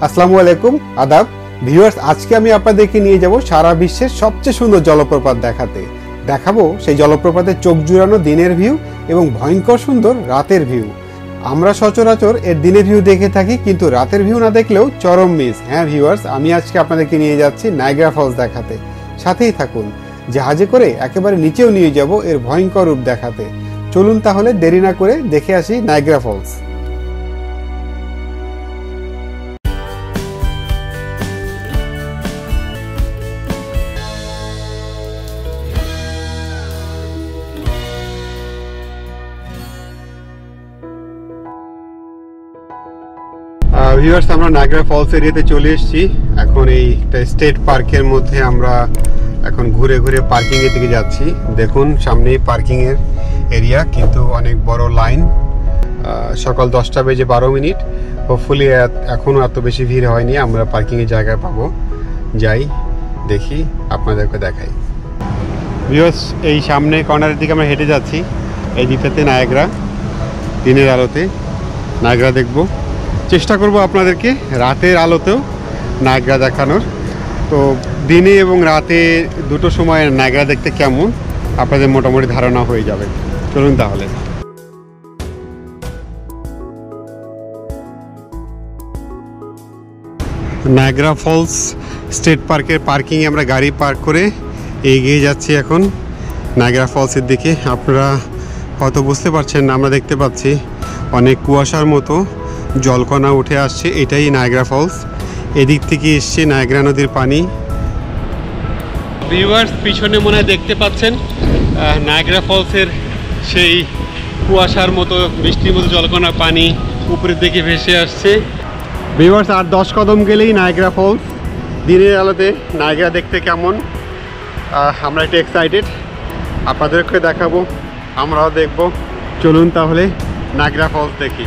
আসসালামু আলাইকুম, আদাব ভিউয়ার্স। আজকে আমি আপনাদেরকে নিয়ে যাব সারা বিশ্বের সবচেয়ে সুন্দর জলপ্রপাত দেখাবো সেই জলপ্রপাতের চোখ জুড়ানো দিনের ভিউ এবং ভয়ঙ্কর সুন্দর রাতের ভিউ। আমরা সচরাচর এর দিনের ভিউ দেখে থাকি, কিন্তু রাতের ভিউ না দেখলেও চরম মিস। হ্যাঁ ভিউয়ার্স, আমি আজকে আপনাদেরকে নিয়ে যাচ্ছি নায়াগ্রা ফলস দেখাতে। সাথেই থাকুন, জাহাজে করে একেবারে নিচেও নিয়ে যাব এর ভয়ঙ্কর রূপ দেখাতে। চলুন তাহলে দেরি না করে দেখে আসি নায়াগ্রা ফলস। ভিউয়ার্স, আমরা নায়াগ্রা ফলস এরিয়াতে চলে এসেছি। এখন এই স্টেট পার্কের মধ্যে আমরা এখন ঘুরে ঘুরে পার্কিং এর দিকে যাচ্ছি। দেখুন সামনেই পার্কিং এর এরিয়া, কিন্তু অনেক বড় লাইন। সকাল 10:12। হোপফুলি এখনও এত বেশি ভিড় হয়নি, আমরা পার্কিং এর জায়গায় পাবো। যাই দেখি, আপনাদেরকে দেখাই। ভিউয়ার্স, এই সামনে কর্নারের দিকে আমরা হেঁটে যাচ্ছি। এই দিকটাতে নায়াগ্রা, দিনের আলোতে নায়াগ্রা দেখবো। চেষ্টা করব আপনাদেরকে রাতের আলোতেও নায়াগ্রা দেখানোর। তো দিনে এবং রাতে দুটো সময় নায়াগ্রা দেখতে কেমন আপনাদের মোটামুটি ধারণা হয়ে যাবে। চলুন তাহলে। নায়াগ্রা ফলস স্টেট পার্কের পার্কিংয়ে আমরা গাড়ি পার্ক করে এগিয়ে যাচ্ছি এখন নায়াগ্রা ফলসের দিকে। আপনারা হয়তো বুঝতে পারছেন না, আমরা দেখতে পাচ্ছি অনেক কুয়াশার মতো জলকণা উঠে আসছে। এটাই নায়াগ্রা ফলস। এদিক থেকে এসছে নায়াগ্রা নদীর পানি। ভিউয়ার্স, পিছনে মনে হয় দেখতে পাচ্ছেন নায়াগ্রা ফলসের সেই কুয়াশার মতো বৃষ্টির মতো জলকণা পানি উপরের দিকে ভেসে আসছে। ভিউয়ার্স, আর 10 কদম গেলেই নায়াগ্রা ফলস। দিনের আলোতে নায়াগ্রা দেখতে কেমন আমরা একটু এক্সাইটেড, আপনাদেরকে দেখাবো, আমরাও দেখব। চলুন তাহলে নায়াগ্রা ফলস দেখি।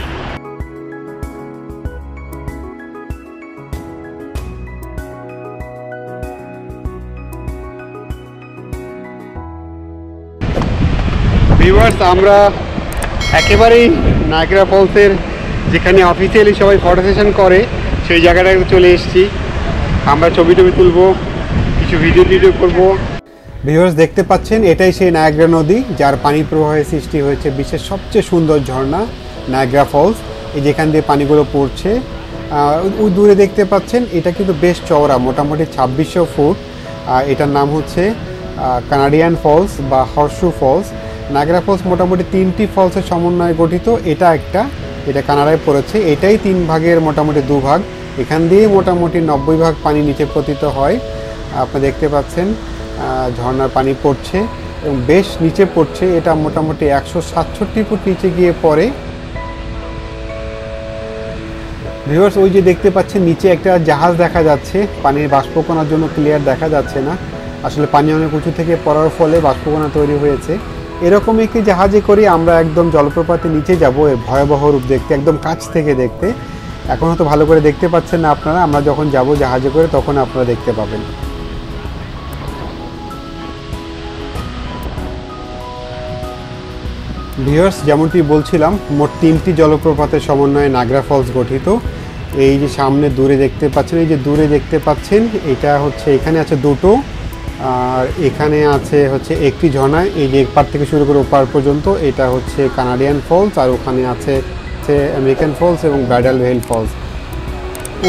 ভিউয়ার্স, আমরা একেবারেই নায়াগ্রা ফলসের যেখানে অফিসিয়ালি সবাই ফটো সেশন করে সেই জায়গাটায় চলে এসেছি। আমরা ছবি তুলবো, কিছু ভিডিও করবো। ভিউয়ার্স, দেখতে পাচ্ছেন এটাই সেই নায়াগ্রা নদী, যার পানি প্রবাহের সৃষ্টি হয়েছে বিশ্বের সবচেয়ে সুন্দর ঝর্ণা নায়াগ্রা ফলস। এই যেখান দিয়ে পানিগুলো পড়ছে, ওই দূরে দেখতে পাচ্ছেন, এটা কিন্তু বেশ চওড়া, মোটামুটি 2600 ফুট। এটার নাম হচ্ছে কানাডিয়ান ফলস বা হর্সু ফলস। নায়াগ্রা ফলস মোটামুটি 3টি ফলসের সমন্বয়ে গঠিত। এটা কানাডায় পড়েছে। এটাই 3 ভাগের মোটামুটি 2 ভাগ। এখান দিয়ে মোটামুটি 90 ভাগ পানি নিচে পতিত হয়। আপনারা দেখতে পাচ্ছেন ঝর্ণার পানি পড়ছে এবং বেশ নিচে পড়ছে। এটা মোটামুটি 167 ফুট নিচে গিয়ে পড়ে। ভিউয়ার্স, ওই যে দেখতে পাচ্ছেন নিচে একটা জাহাজ দেখা যাচ্ছে। পানির বাষ্পকণার জন্য ক্লিয়ার দেখা যাচ্ছে না, আসলে পানি অনেক উঁচু থেকে পড়ার ফলে বাষ্পকণা তৈরি হয়েছে। এরকম একটি জাহাজে করে আমরা একদম জলপ্রপাতের নিচে যাব এর ভয়াবহ রূপ দেখতে, একদম কাছ থেকে দেখতে। এখন হয়তো ভালো করে দেখতে পাচ্ছেন না আপনারা, আমরা যখন যাব জাহাজে করে তখন আপনারা দেখতে পাবেন। ভিউয়ার্স, যেমনটি বলছিলাম, মোট 3টি জলপ্রপাতের সমন্বয়ে নায়াগ্রা ফলস গঠিত। এই যে সামনে দূরে দেখতে পাচ্ছেন, এটা হচ্ছে, এখানে আছে 2টো, আর এখানে আছে হচ্ছে একটি ঝর্ণা। এই যে এপার থেকে শুরু করে ওপার পর্যন্ত, এটা হচ্ছে কানাডিয়ান ফলস, আর ওখানে আছে আমেরিকান ফলস এবং ব্রাইডাল ভেল ফলস।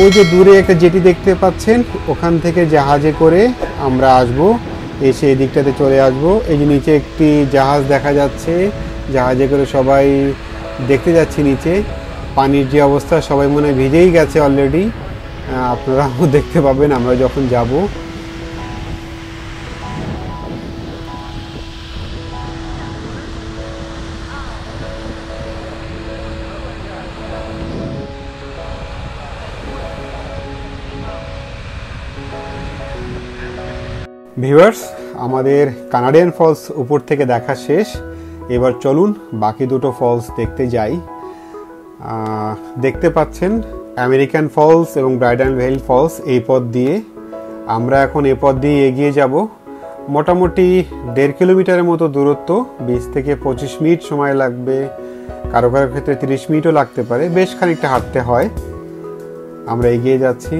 ওই যে দূরে একটা জেটি দেখতে পাচ্ছেন, ওখান থেকে জাহাজে করে আমরা আসব, এসে এই দিকটাতে চলে আসব। এই যে নিচে একটি জাহাজ দেখা যাচ্ছে, জাহাজে করে সবাই দেখতে যাচ্ছি নিচে। পানির যে অবস্থা, সবাই মনে হয় ভিজেই গেছে অলরেডি। আপনারাও দেখতে পাবেন আমরা যখন যাব। ভিউয়ার্স, আমাদের কানাডিয়ান ফলস উপর থেকে দেখা শেষ। এবার চলুন বাকি দুটো ফলস দেখতে যাই। দেখতে পাচ্ছেন আমেরিকান ফলস এবং ব্রাইডাল ভেল ফলস। এই পথ দিয়ে আমরা এখন এই পথ দিয়ে এগিয়ে যাব। মোটামুটি 1.5 কিলোমিটারের মতো দূরত্ব, 20 থেকে 25 মিনিট সময় লাগবে, কারো কারো ক্ষেত্রে 30 মিনিটও লাগতে পারে। বেশ খানিকটা হাঁটতে হয়। আমরা এগিয়ে যাচ্ছি।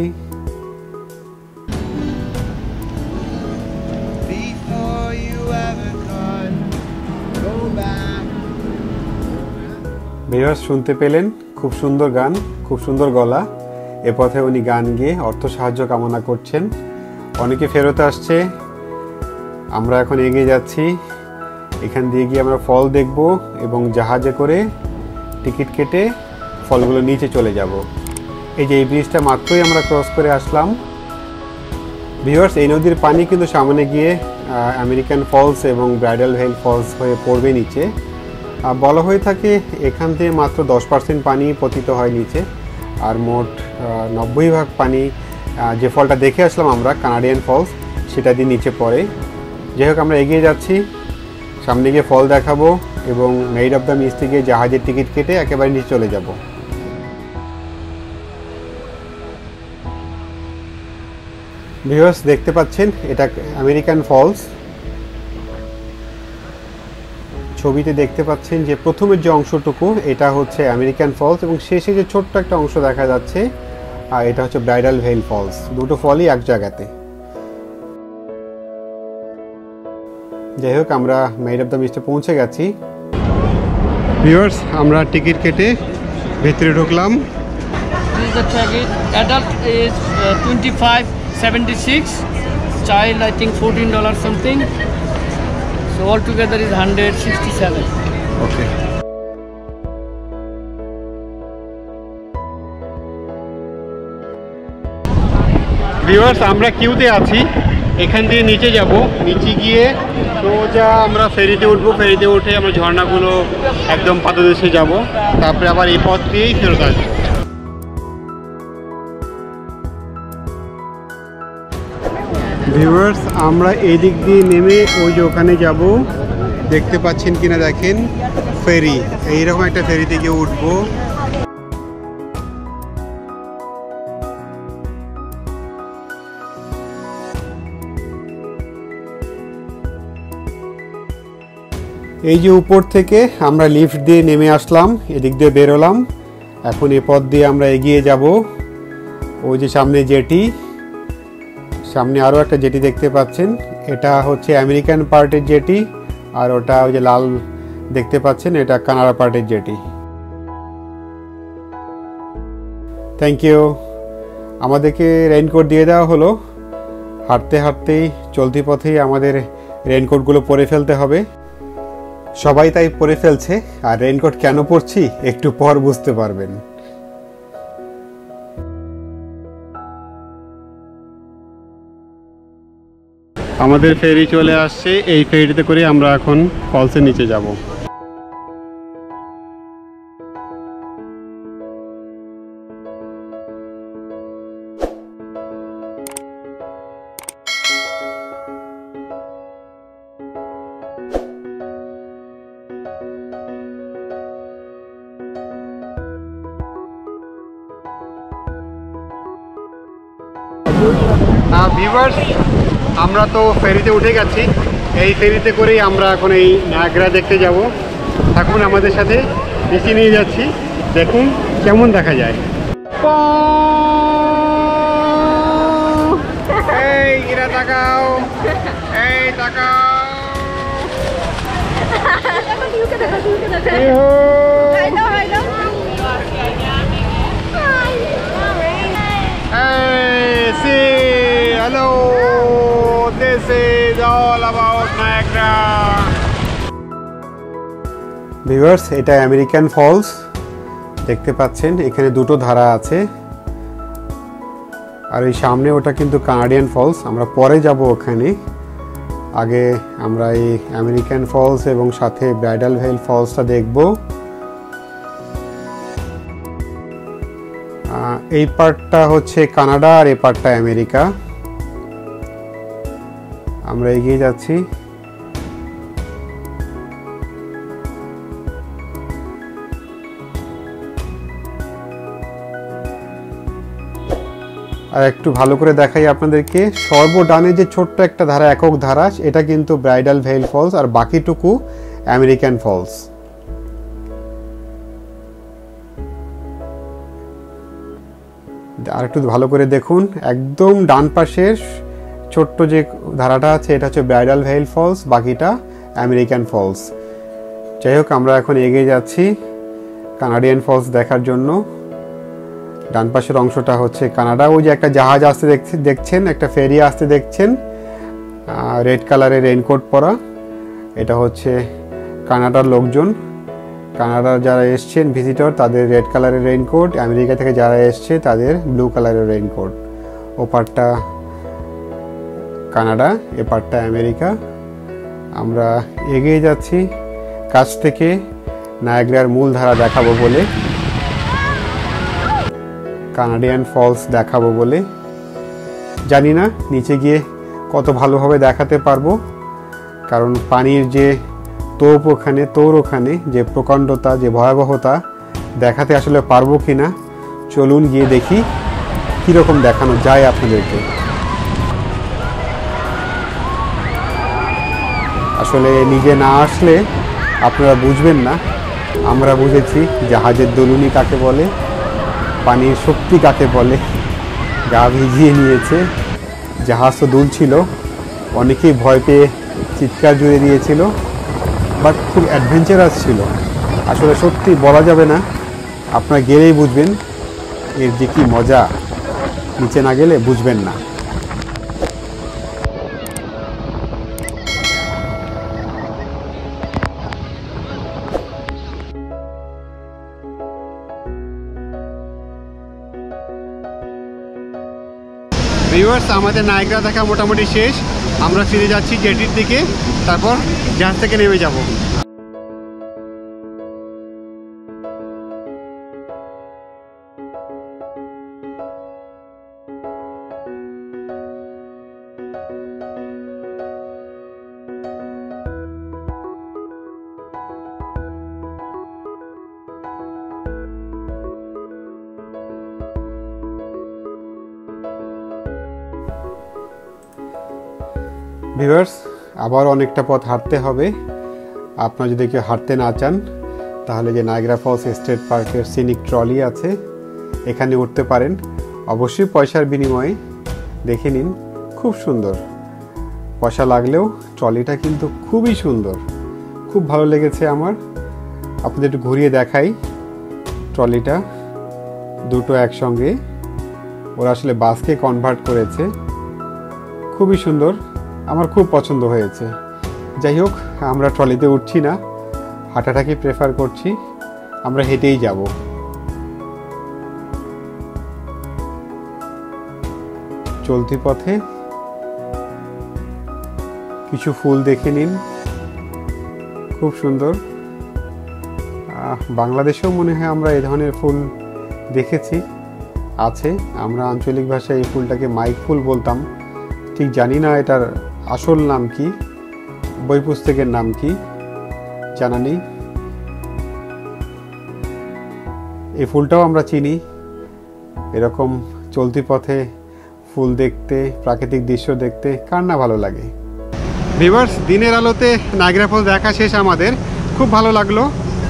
ভিউয়ার্স শুনতে পেলেন, খুব সুন্দর গান, খুব সুন্দর গলা। এ পথে উনি গান গেয়ে অর্থ সাহায্য কামনা করছেন। অনেকে ফেরত আসছে, আমরা এখন এগিয়ে যাচ্ছি। এখান দিয়ে গিয়ে আমরা ফল দেখব এবং জাহাজে করে টিকিট কেটে ফলগুলো নিচে চলে যাব। এই যে এই ব্রিজটা মাত্রই আমরা ক্রস করে আসলাম। ভিউয়ার্স, এই নদীর পানি কিন্তু সামনে গিয়ে আমেরিকান ফলস এবং ব্রাইডাল ভেল ফলস হয়ে পড়বে নিচে। বলা হয়ে থাকে এখান থেকে মাত্র 10% পানি পতিত হয় নিচে, আর মোট 90% পানি যে ফলটা দেখে আসলাম আমরা কানাডিয়ান ফলস, সেটা দিয়ে নিচে পড়ে। যাই হোক, আমরা এগিয়ে যাচ্ছি, সামনে গিয়ে ফল দেখাবো এবং মেরিড অফ দ্য মিস্ট থেকে জাহাজের টিকিট কেটে একেবারে নিচে চলে যাব। ভিউয়ার্স দেখতে পাচ্ছেন, এটা আমেরিকান ফলস। ছবিতে দেখতে পাচ্ছেন যে প্রথমের যে অংশটুকু এটা হচ্ছে আমেরিকান ফলস এবং শেষে যে ছোট্ট একটা অংশ দেখা যাচ্ছে আর এটা হচ্ছে ব্রাইডাল ভেল ফলস। দুটো ফলই এক জায়গাতে। যাই হোক, আমরা মেরিড অফ দ্য মিস্টে পৌঁছে গেছি। ভিউয়ার্স, আমরা টিকিট কেটে ভেতরে ঢুকলাম। Adult is $25.76, child I think $14 something, so altogether is $167. Okay, viewers আমরা কিউতে আছি, এখান দিয়ে নিচে যাব। নিচে গিয়ে সোজা আমরা ফেরিতে উঠবো, ফেরিতে উঠে আমরা ঝর্ণাগুলো একদম পাদদেশে যাব, তারপরে আবার এই পথ দিয়েই ফেরত আসবো। ভিউয়ার্স, আমরা এই দিক দিয়ে নেমে ওই যে ওখানে যাব, দেখতে পাচ্ছেন কিনা দেখেন, ফেরি। এইরকম একটা ফেরিতে গিয়ে উঠবো। এই যে উপর থেকে আমরা লিফট দিয়ে নেমে আসলাম, এদিক দিয়ে বেরোলাম। এখন এ পথ দিয়ে আমরা এগিয়ে যাব। ওই যে সামনে জেটি, সামনে আরও একটা জেটি দেখতে পাচ্ছেন, এটা হচ্ছে আমেরিকান পার্টের জেটি, আর ওটা ওই যে লাল দেখতে পাচ্ছেন এটা কানাডা পার্টের জেটি। Thank you. আমাদেরকে রেইনকোট দিয়ে দেওয়া হলো। হাঁটতে হাঁটতেই চলতি পথেই আমাদের রেইনকোটগুলো পরে ফেলতে হবে। সবাই তাই পরে ফেলছে, আর রেইনকোট কেন পরছি একটু পর বুঝতে পারবেন। আমাদের ফেরি চলে আসছে, এই ফেরিতে করে আমরা এখন ফলসের নিচে যাব। ভিউয়ার্স, আমরা তো ফেরিতে উঠে গেছি। এই ফেরিতে করেই আমরা এখন এই নায়াগ্রা দেখতে যাব। থাকুন আমাদের সাথে, বেশি নিয়ে যাচ্ছি, দেখুন কেমন দেখা যায়। এই এরা তাকাও, এই তাকাও। Hey, see, hello, this is all about Niagara. Viewers, এটা আমেরিকান ফলস দেখতে পাচ্ছেন, এখানে দুটো ধারা আছে, আর এই সামনে ওটা কিন্তু কানাডিয়ান ফলস। আমরা পরে যাব ওখানে, আগে আমরা এই আমেরিকান ফলস এবং সাথে ব্রাইডাল ভেল ফলসটা দেখব। এই পার্টটা হচ্ছে কানাডা আর এই পার্টটা আমেরিকা। আমরা এগিয়ে যাচ্ছি। আর একটু ভালো করে দেখাই আপনাদেরকে, সর্বডানে যে ছোট্ট একটা ধারা, একক ধারা, এটা কিন্তু ব্রাইডাল ভেল ফলস, আর বাকিটুকু আমেরিকান ফলস। আর একটু ভালো করে দেখুন, একদম ডান পাশের ছোট্ট যে ধারাটা আছে এটা হচ্ছে ব্রাইডাল ভেল ফলস, বাকিটা আমেরিকান ফলস। যাই হোক, আমরা এখন এগিয়ে যাচ্ছি কানাডিয়ান ফলস দেখার জন্য। ডান পাশের অংশটা হচ্ছে কানাডা। ওই যে একটা জাহাজ আসতে দেখছেন, একটা ফেরি আসতে দেখছেন, রেড কালারের রেইনকোট পরা, এটা হচ্ছে কানাডার লোকজন। কানাডার যারা এসছেন ভিজিটর তাদের রেড কালারের রেইনকোট, আমেরিকা থেকে যারা এসছে তাদের ব্লু কালারের রেইনকোট। ওপারটা কানাডা, এপারটা আমেরিকা। আমরা এগিয়ে যাচ্ছি কাছ থেকে নায়াগ্রার মূল ধারা দেখাবো বলে, কানাডিয়ান ফলস দেখাবো বলে। জানি না নিচে গিয়ে কত ভালোভাবে দেখাতে পারবো, কারণ পানির যে তোর ওখানে যে প্রকাণ্ডতা, যে ভয়াবহতা দেখাতে আসলে পারবো কি না। চলুন গিয়ে দেখি কীরকম দেখানো যায় আপনাদেরকে। আসলে নিজে না আসলে আপনারা বুঝবেন না। আমরা বুঝেছি জাহাজের দোলুনি কাকে বলে, পানির শক্তি কাকে বলে। গা ভিজিয়ে নিয়েছে, জাহাজ তো দুলছিল, অনেকেই ভয় পেয়ে চিৎকার জুড়ে দিয়েছিল, বাট খুব অ্যাডভেঞ্চারাস ছিল। আসলে সত্যি বলা যাবে না, আপনারা গেলেই বুঝবেন এর যে কী মজা, নিচে না গেলে বুঝবেন না। ভিউয়ার্স, আমাদের নায়াগ্রা দেখা মোটামুটি শেষ। আমরা ফিরে যাচ্ছি জেটির দিকে, তারপর জাহাজ থেকে নেমে যাব। ভিউয়ার্স, আবার অনেকটা পথ হাঁটতে হবে। আপনারা যদি কেউ হাঁটতে না চান তাহলে যে নায়াগ্রা ফলস স্টেট পার্কের সিনিক ট্রলি আছে, এখানে উঠতে পারেন। অবশ্যই পয়সার বিনিময়ে, দেখে নিন, খুব সুন্দর। পয়সা লাগলেও ট্রলিটা কিন্তু খুবই সুন্দর, খুব ভালো লেগেছে আমার। আপনাদের একটু ঘুরিয়ে দেখাই ট্রলিটা, দুটো একসঙ্গে। ওরা আসলে বাসকে কনভার্ট করেছে, খুবই সুন্দর, আমার খুব পছন্দ হয়েছে। যাই হোক, আমরা ট্রলিতে উঠছি না, হাঁটাটাকে প্রেফার করছি। আমরা হেঁটেই যাব। চলতি পথে কিছু ফুল দেখে নিন, খুব সুন্দর। বাংলাদেশেও মনে হয় আমরা এই ধরনের ফুল দেখেছি, আছে। আমরা আঞ্চলিক ভাষায় এই ফুলটাকে মাইক ফুল বলতাম, ঠিক জানি না এটার আসল নাম কি, বই পুস্তকের নাম কি জানা নেই। এই ফুলটাও আমরা চিনি। এরকম চলতি পথে ফুল দেখতে, প্রাকৃতিক দৃশ্য দেখতে কার না ভালো লাগে। ভিউয়ার্স, দিনের আলোতে নায়াগ্রা ফলস দেখা শেষ আমাদের, খুব ভালো লাগলো,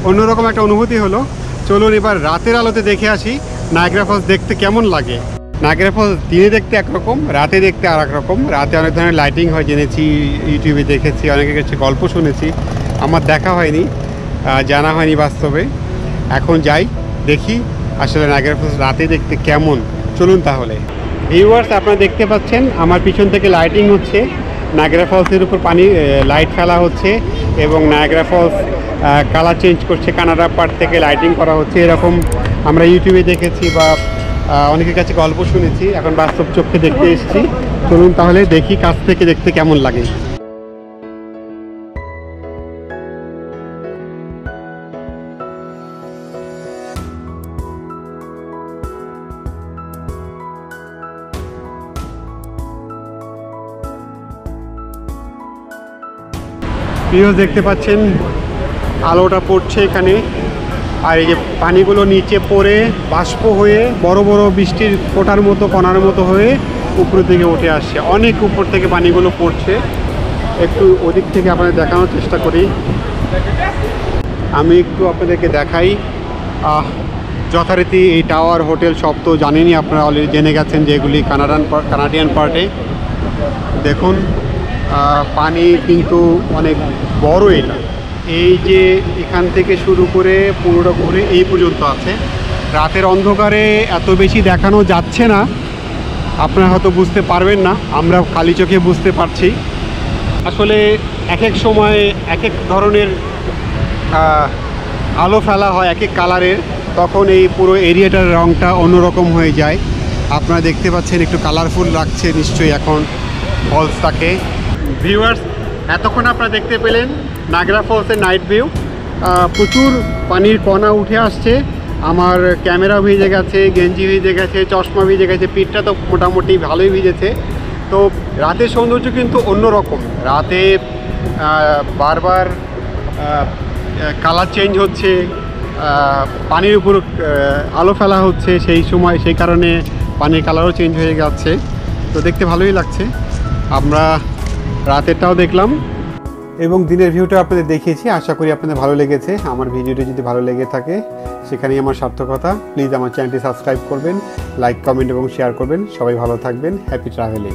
অন্যরকম একটা অনুভূতি হলো। চলুন এবার রাতের আলোতে দেখে আসি নায়াগ্রা ফলস দেখতে কেমন লাগে। নায়াগ্রা ফলস দিনে দেখতে একরকম, রাতে দেখতে আর এক রকম। রাতে অনেক ধরনের লাইটিং হয় জেনেছি, ইউটিউবে দেখেছি, অনেকের কাছে গল্প শুনেছি, আমার দেখা হয়নি, জানা হয়নি বাস্তবে। এখন যাই, দেখি আসলে নায়াগ্রা ফলস রাতে দেখতে কেমন। চলুন তাহলে। ভিউয়ার্স, আপনারা দেখতে পাচ্ছেন আমার পিছন থেকে লাইটিং হচ্ছে, নায়াগ্রা ফলসের উপর পানি লাইট ফেলা হচ্ছে এবং নায়াগ্রা ফলস কালার চেঞ্জ করছে। কানাডা পার্ট থেকে লাইটিং করা হচ্ছে, এরকম আমরা ইউটিউবে দেখেছি বা অনেকের কাছে গল্প শুনেছি, এখন বাস্তব চোখে দেখতে এসেছি। চলুন তাহলে দেখি কাছ থেকে দেখতে কেমন লাগে। ভিউয়ার্স, দেখতে পাচ্ছেন আলোটা পড়ছে এখানে, আর এই যে পানিগুলো নিচে পড়ে বাষ্প হয়ে বড় বড় বৃষ্টির ফোঁটার মতো, কণার মতো হয়ে উপরের দিকে উঠে আসছে। অনেক উপর থেকে পানিগুলো পড়ছে। একটু ওদিক থেকে আপনাদের দেখানোর চেষ্টা করি। আমি একটু আপনাদেরকে দেখাই। যথারীতি এই টাওয়ার হোটেল সব তো জানেনই আপনারা, অলরেডি জেনে গেছেন যে এগুলি কানাডিয়ান পার্টে। দেখুন পানি কিন্তু অনেক বড় এটা, এই যে এখান থেকে শুরু করে পুরোটা ঘুরে এই পর্যন্ত আছে। রাতের অন্ধকারে এত বেশি দেখানো যাচ্ছে না, আপনারা হয়তো বুঝতে পারবেন না, আমরা খালি চোখে বুঝতে পারছি। আসলে এক এক সময় এক এক ধরনের আলো ফেলা হয়, এক এক কালারের, তখন এই পুরো এরিয়াটার রঙটা অন্যরকম হয়ে যায়। আপনারা দেখতে পাচ্ছেন একটু কালারফুল লাগছে নিশ্চয়ই এখন ফলসটাকে। ভিউয়ার্স, এতক্ষণ আপনারা দেখতে পেলেন নাগরা ফলসের নাইট ভিউ। প্রচুর পানির কণা উঠে আসছে, আমার ক্যামেরা ভিজে গেছে, গেঞ্জি ভিজে গেছে, চশমা ভিজে গেছে, পিঠটা তো মোটামুটি ভালোই ভিজেছে। তো রাতের সৌন্দর্য কিন্তু অন্যরকম, রাতে বারবার কালার চেঞ্জ হচ্ছে, পানির উপর আলো ফেলা হচ্ছে, সেই কারণে পানির কালারও চেঞ্জ হয়ে যাচ্ছে। তো দেখতে ভালোই লাগছে। আমরা রাতেরটাও দেখলাম এবং দিনের ভিউটা আপনাদের দেখিয়েছি। আশা করি আপনাদের ভালো লেগেছে। আমার ভিডিওটি যদি ভালো লেগে থাকে সেখানেই আমার সার্থকতা। প্লিজ আমার চ্যানেলটি সাবস্ক্রাইব করবেন, লাইক, কমেন্ট এবং শেয়ার করবেন। সবাই ভালো থাকবেন। Happy travelling.